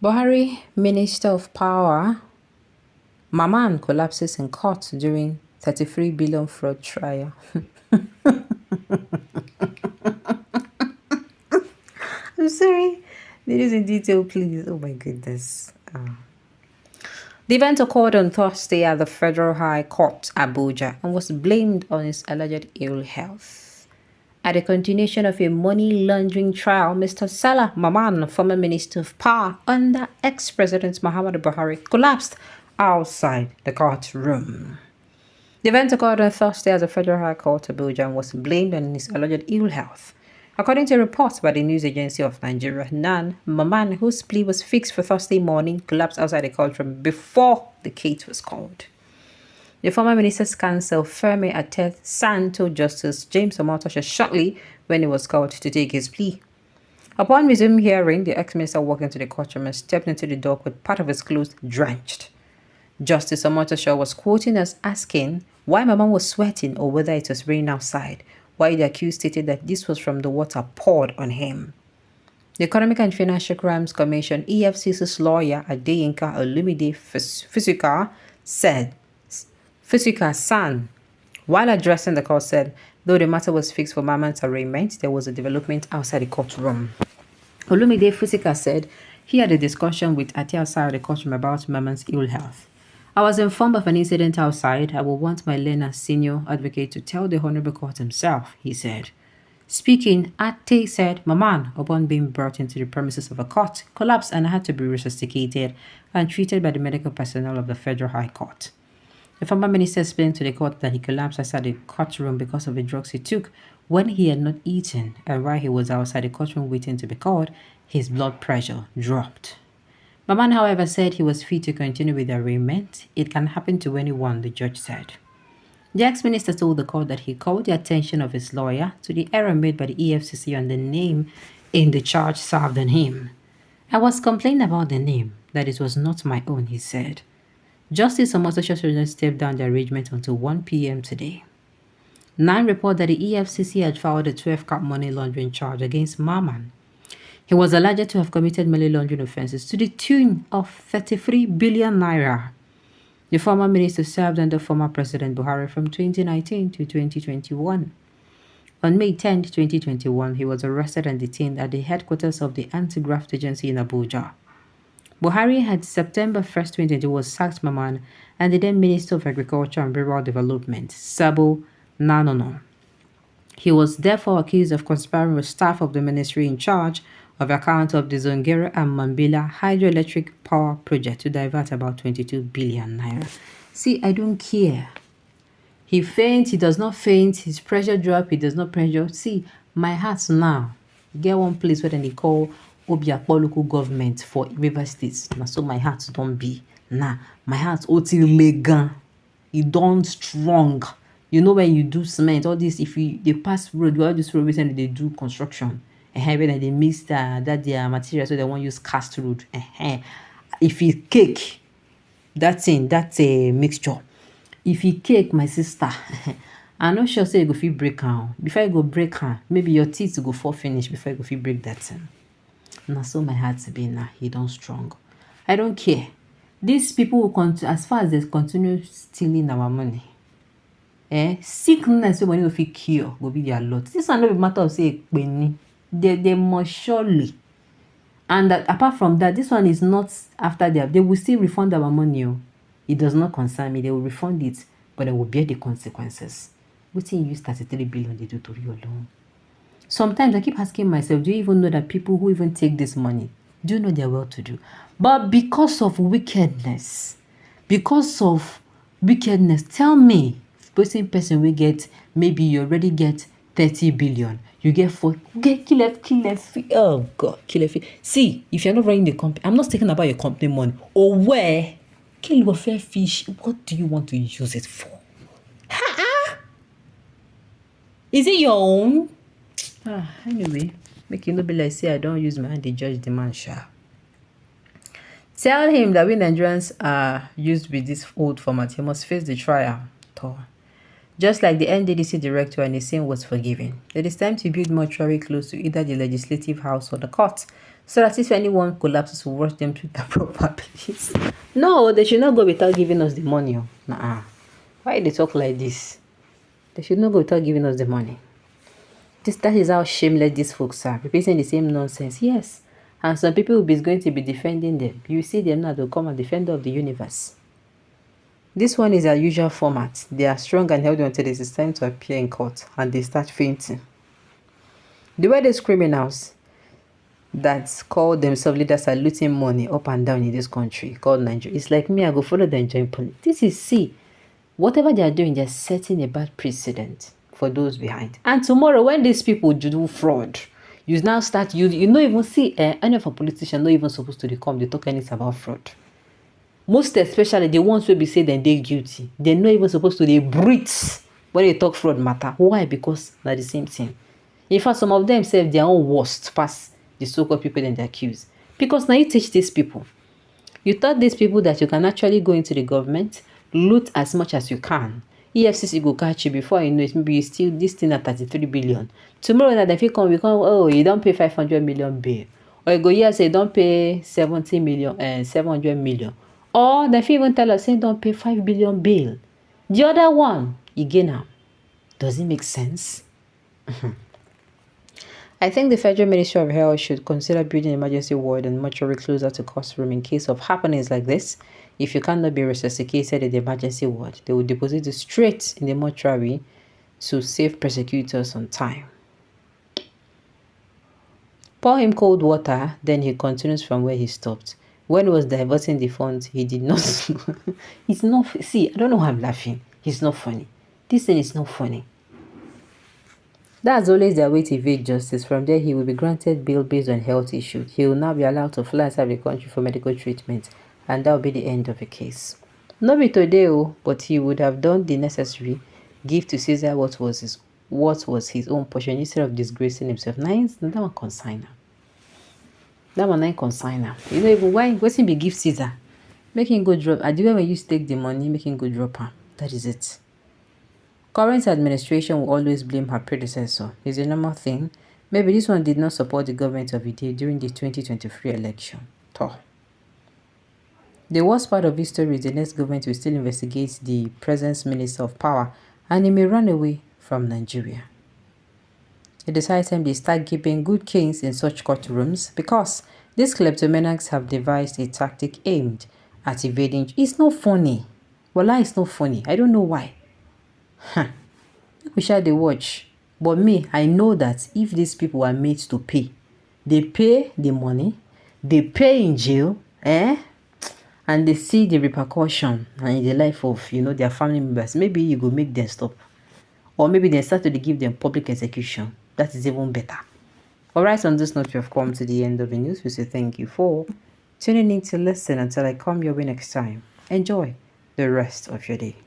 Buhari, Minister of Power, Maman collapses in court during 33 billion fraud trial. I'm sorry. News in detail, please. Oh my goodness. The event occurred on Thursday at the Federal High Court, Abuja, and was blamed on his alleged ill health. At the continuation of a money laundering trial, Mr. Salah Maman, former Minister of Power under ex-President Muhammadu Buhari, collapsed outside the courtroom. The event occurred on Thursday at the Federal High Court, Abuja, and was blamed on his alleged ill health. According to reports by the news agency of Nigeria, NAN, Maman, whose plea was fixed for Thursday morning, collapsed outside the courtroom before the case was called. The former minister's counsel, Femi Atet-San, told Justice James Omotosho shortly when he was called to take his plea. Upon resuming hearing, the ex-minister walked into the courtroom and stepped into the dock with part of his clothes drenched. Justice Omotosho was quoted as asking why Maman was sweating or whether it was raining outside, while the accused stated that this was from the water poured on him. The Economic and Financial Crimes Commission, EFCC's lawyer, Adeyinka Olumide Fisika San, while addressing the court, said, though the matter was fixed for Maman's arraignment, there was a development outside the courtroom. Olumide Fisika said he had a discussion with Ati outside the courtroom about Maman's ill health. I was informed of an incident outside. I will want my learner senior advocate to tell the Honorable Court himself, he said. Speaking, Ate said Maman, upon being brought into the premises of a court, collapsed and had to be resuscitated and treated by the medical personnel of the Federal High Court. The former minister explained to the court that he collapsed outside the courtroom because of the drugs he took when he had not eaten, and while he was outside the courtroom waiting to be called, his blood pressure dropped. Maman, however, said he was fit to continue with the arraignment. It can happen to anyone, the judge said. The ex-minister told the court that he called the attention of his lawyer to the error made by the EFCC on the name in the charge served on him. I was complaining about the name, that it was not my own, he said. Justice Omotosho stepped down the arrangement until 1 p.m. today. 9 report that the EFCC had filed a 12-count money laundering charge against Maman. He was alleged to have committed money laundering offenses to the tune of 33 billion naira. The former minister served under former President Buhari from 2019 to 2021. On May 10, 2021, he was arrested and detained at the headquarters of the Anti-Graft Agency in Abuja. Buhari had September 1, 2022 was sacked Maman and the then Minister of Agriculture and Rural Development, Sabo Nanono. He was therefore accused of conspiring with staff of the ministry in charge of account of the Zongero and Mambila hydroelectric power project to divert about 22 billion naira. See, I don't care. He faints, he does not faint, his pressure drop, he does not pressure. See, my heart now, get one place where they call Obiakpo local government for River States. Now, so my heart don't be. Nah, my heart oti legan. It don't strong. You know when you do cement, all this, if they pass road, all this road recently they do construction. When they mix that their material, so they won't use cast road. If it cake, that's a mixture. If it cake, my sister, I'm not sure say you go fit break her. Before you go break her, maybe your teeth go fall finish before you go fit break that thing. Now so my heart's been now, he don't strong. I don't care. These people will continue as far as they continue stealing our money. Sickness when you feel cure will be their lot. This one not be matter of say they must surely. And that apart from that, this one is not after they will still refund our money. It does not concern me. They will refund it, but they will bear the consequences. What thing you use 33 billion they do to you alone? Sometimes I keep asking myself, do you even know that people who even take this money, do you know they're well to do? But because of wickedness, tell me, person will get, maybe you already get 30 billion. You get 4, kill. Oh God, kill. See, if you're not running the company, I'm not talking about your company money. Or where, kill your fair fish. What do you want to use it for? Is it your own? Anyway, make you no be like say I don't use my hand to judge the man, sha. Tell him that when Nigerians are used with this old format, he must face the trial. Just like the NDDC director and his sin was forgiven. It is time to build mortuary close to either the legislative house or the court So that if anyone collapses, we'll rush them to the proper place. No, they should not go without giving us the money. Nah. Why they talk like this? They should not go without giving us the money. That is how shameless these folks are, repeating the same nonsense. Yes. And some people will be going to be defending them. You see them now, they'll come and defender of the universe. This one is our usual format. They are strong and healthy until it is time to appear in court and they start fainting. The way these criminals that call themselves leaders are looting money up and down in this country called Nigeria. It's like me, I go follow them join police. This is, see, whatever they are doing, they're setting a bad precedent for those behind. And tomorrow, when these people do fraud, you now start, you don't even see any of our politicians not even supposed to come, they talk anything about fraud. Most especially the ones who be say that they're guilty. They're not even supposed to, they breathe when they talk fraud matter. Why? Because they're the same thing. In fact, some of them say their own worst past the so-called people that they accuse. Because now you teach these people. You taught these people that you can actually go into the government, loot as much as you can. EFCC go catch you before you know it. Maybe you steal this thing at 33 billion. Tomorrow that if you come, oh, you don't pay 500 million bail. Or you go here say don't pay 70 million and 700 million. Or the fee even tell us say don't pay 5 billion bail. The other one, you gain them. Does it make sense? I think the Federal Ministry of Health should consider building emergency ward and mortuary closer to courtroom in case of happenings like this. If you cannot be resuscitated in the emergency ward, they will deposit you straight in the mortuary to save prosecutors on time. Pour him cold water, then he continues from where he stopped. When he was diverting the funds, he did not. It's not. See, I don't know why I'm laughing. It's not funny. This thing is not funny. That's always their way to evade justice. From there, he will be granted bail based on health issues. He will now be allowed to fly outside the country for medical treatment, and that will be the end of the case. Not be today, but he would have done the necessary, give to Caesar what was his own portion instead of disgracing himself. That one consigner. That one ain't consigner. You know even why? What's him be give Caesar? Make him go drop. I do when you take the money, make him go drop her. That is it. Current administration will always blame her predecessor. It's a normal thing. Maybe this one did not support the government of the day during the 2023 election. The worst part of this story is the next government will still investigate the present minister of power and he may run away from Nigeria. It is high time they start keeping good kings in such courtrooms because these kleptomaniacs have devised a tactic aimed at evading. It's not funny. Wallah, it's not funny. I don't know why. We shall they watch. But me, I know that if these people are made to pay, they pay the money, they pay in jail, and they see the repercussion in the life of their family members. Maybe you go make them stop. Or maybe they start to give them public execution. That is even better. Alright, on this note, we have come to the end of the news. We say thank you for tuning in to listen until I come your way next time. Enjoy the rest of your day.